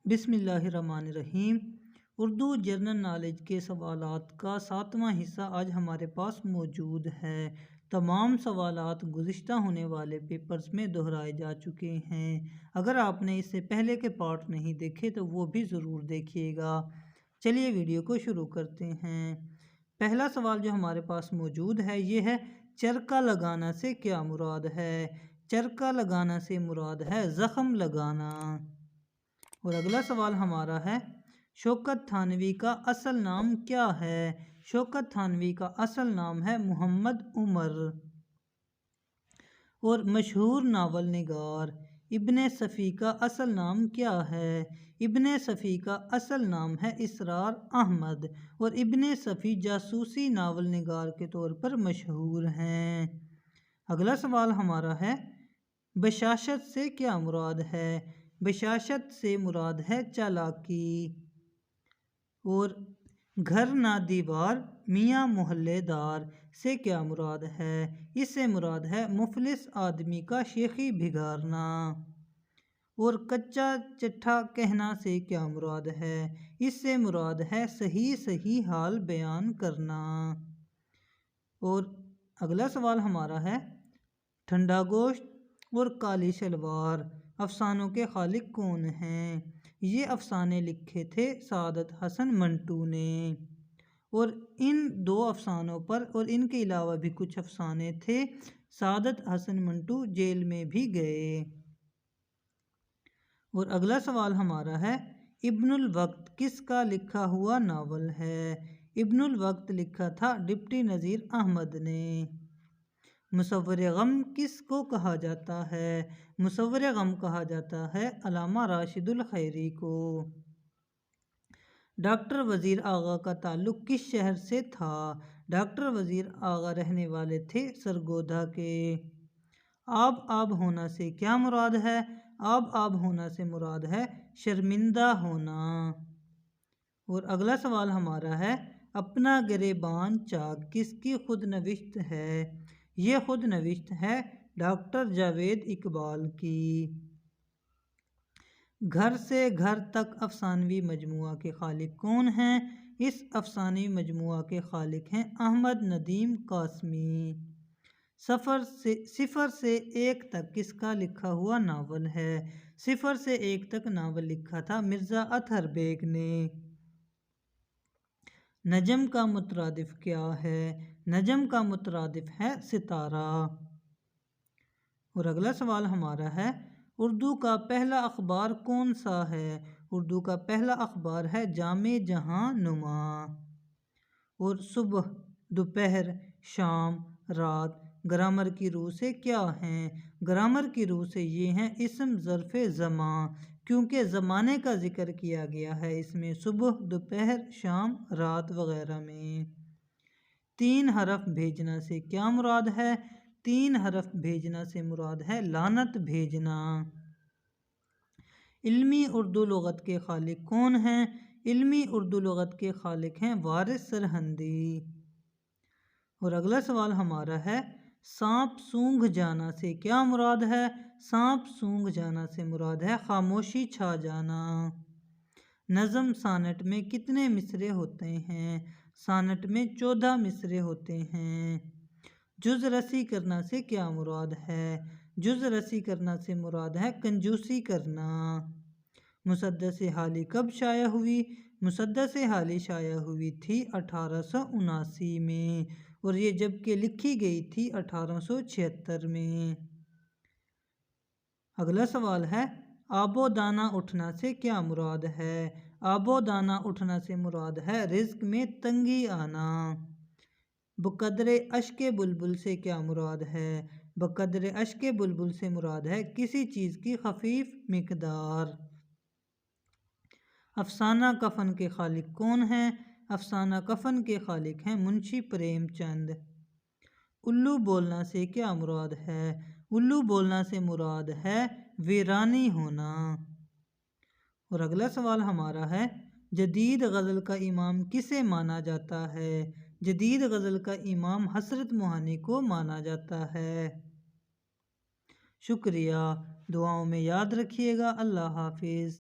بسم اللہ الرحمن الرحیم۔ اردو جنرل نالج کے سوالات کا 7واں حصہ آج ہمارے پاس موجود ہے۔ تمام سوالات گزشتہ ہونے والے پیپرز میں دہرائے جا چکے ہیں۔ اگر آپ نے اس سے پہلے کے پارٹ نہیں دیکھے تو وہ بھی ضرور دیکھیے گا۔ چلیے ویڈیو کو شروع کرتے ہیں۔ پہلا سوال جو ہمارے پاس موجود ہے یہ ہے چرکا لگانا سے کیا مراد ہے؟ چرکا لگانا سے مراد ہے زخم لگانا۔ اور اگلا سوال ہمارا ہے شوکت تھانوی کا اصل نام کیا ہے؟ شوکت تھانوی کا اصل نام ہے محمد عمر۔ اور مشہور ناول نگار ابن صفی کا اصل نام کیا ہے؟ ابن صفی کا اصل نام ہے اسرار احمد، اور ابن صفی جاسوسی ناول نگار کے طور پر مشہور ہیں۔ اگلا سوال ہمارا ہے بشاشت سے کیا مراد ہے؟ بشاشت سے مراد ہے چالاکی۔ اور گھر نہ دیوار میاں محلے دار سے کیا مراد ہے؟ اس سے مراد ہے مفلس آدمی کا شیخی بگاڑنا۔ اور کچا چٹھا کہنا سے کیا مراد ہے؟ اس سے مراد ہے صحیح صحیح حال بیان کرنا۔ اور اگلا سوال ہمارا ہے ٹھنڈا گوشت اور کالی شلوار افسانوں کے خالق کون ہیں؟ یہ افسانے لکھے تھے سعادت حسن منٹو نے۔ اور ان دو افسانوں پر اور ان کے علاوہ بھی کچھ افسانے تھے سعادت حسن منٹو جیل میں بھی گئے۔ اور اگلا سوال ہمارا ہے ابن الوقت کس کا لکھا ہوا ناول ہے؟ ابن الوقت لکھا تھا ڈپٹی نذیر احمد نے۔ مصور غم کس کو کہا جاتا ہے؟ مصور غم کہا جاتا ہے علامہ راشد الخیری کو۔ ڈاکٹر وزیر آغا کا تعلق کس شہر سے تھا؟ ڈاکٹر وزیر آغا رہنے والے تھے سرگودھا کے۔ آب آب ہونا سے کیا مراد ہے؟ آب آب ہونا سے مراد ہے شرمندہ ہونا۔ اور اگلا سوال ہمارا ہے اپنا گریباں چاک کس کی خود نوشت ہے؟ یہ خود نوشت ہے ڈاکٹر جاوید اقبال کی۔ گھر سے گھر تک افسانوی مجموعہ کے خالق کون ہیں؟ اس افسانوی مجموعہ کے خالق ہیں احمد ندیم قاسمی۔ صفر سے ایک تک کس کا لکھا ہوا ناول ہے؟ صفر سے ایک تک ناول لکھا تھا مرزا اطہر بیگ نے۔ نجم کا مترادف کیا ہے؟ نجم کا مترادف ہے ستارہ۔ اور اگلا سوال ہمارا ہے اردو کا پہلا اخبار کون سا ہے؟ اردو کا پہلا اخبار ہے جامع جہاں نما۔ اور صبح، دوپہر، شام، رات گرامر کی روح سے کیا ہیں؟ گرامر کی روح سے یہ ہیں اسم ظرف زمان، کیونکہ زمانے کا ذکر کیا گیا ہے اس میں صبح، دوپہر، شام، رات وغیرہ میں۔ 3 حرف بھیجنا سے کیا مراد ہے؟ 3 حرف بھیجنا سے مراد ہے لعنت بھیجنا۔ علمی اردو لغت کے خالق کون ہیں؟ علمی اردو لغت کے خالق ہیں وارث سرہندی۔ اور اگلا سوال ہمارا ہے سانپ سونگھ جانا سے کیا مراد ہے؟ سانپ سونگھ جانا سے مراد ہے خاموشی چھا جانا۔ نظم سانٹ میں کتنے مصرعے ہوتے ہیں؟ سانٹ میں 14 مصرعے ہوتے ہیں۔ جز رسی کرنا سے کیا مراد ہے؟ جز رسی کرنا سے مراد ہے کنجوسی کرنا۔ مسدس حالی کب شائع ہوئی؟ مسدس حالی شائع ہوئی تھی 1879 میں، اور یہ جبکہ لکھی گئی تھی 1876 میں۔ اگلا سوال ہے آب و دانہ اٹھنا سے کیا مراد ہے؟ آب و دانہ اٹھنا سے مراد ہے رزق میں تنگی آنا۔ بقدر اشک بلبل سے کیا مراد ہے؟ بقدر اشک بلبل سے مراد ہے کسی چیز کی خفیف مقدار۔ افسانہ کفن کے خالق کون ہیں؟ افسانہ کفن کے خالق ہیں منشی پریم چند۔ الو بولنا سے کیا مراد ہے؟ الو بولنا سے مراد ہے ویرانی ہونا۔ اور اگلا سوال ہمارا ہے جدید غزل کا امام کسے مانا جاتا ہے؟ جدید غزل کا امام حسرت موہانی کو مانا جاتا ہے۔ شکریہ، دعاؤں میں یاد رکھیے گا۔ اللہ حافظ۔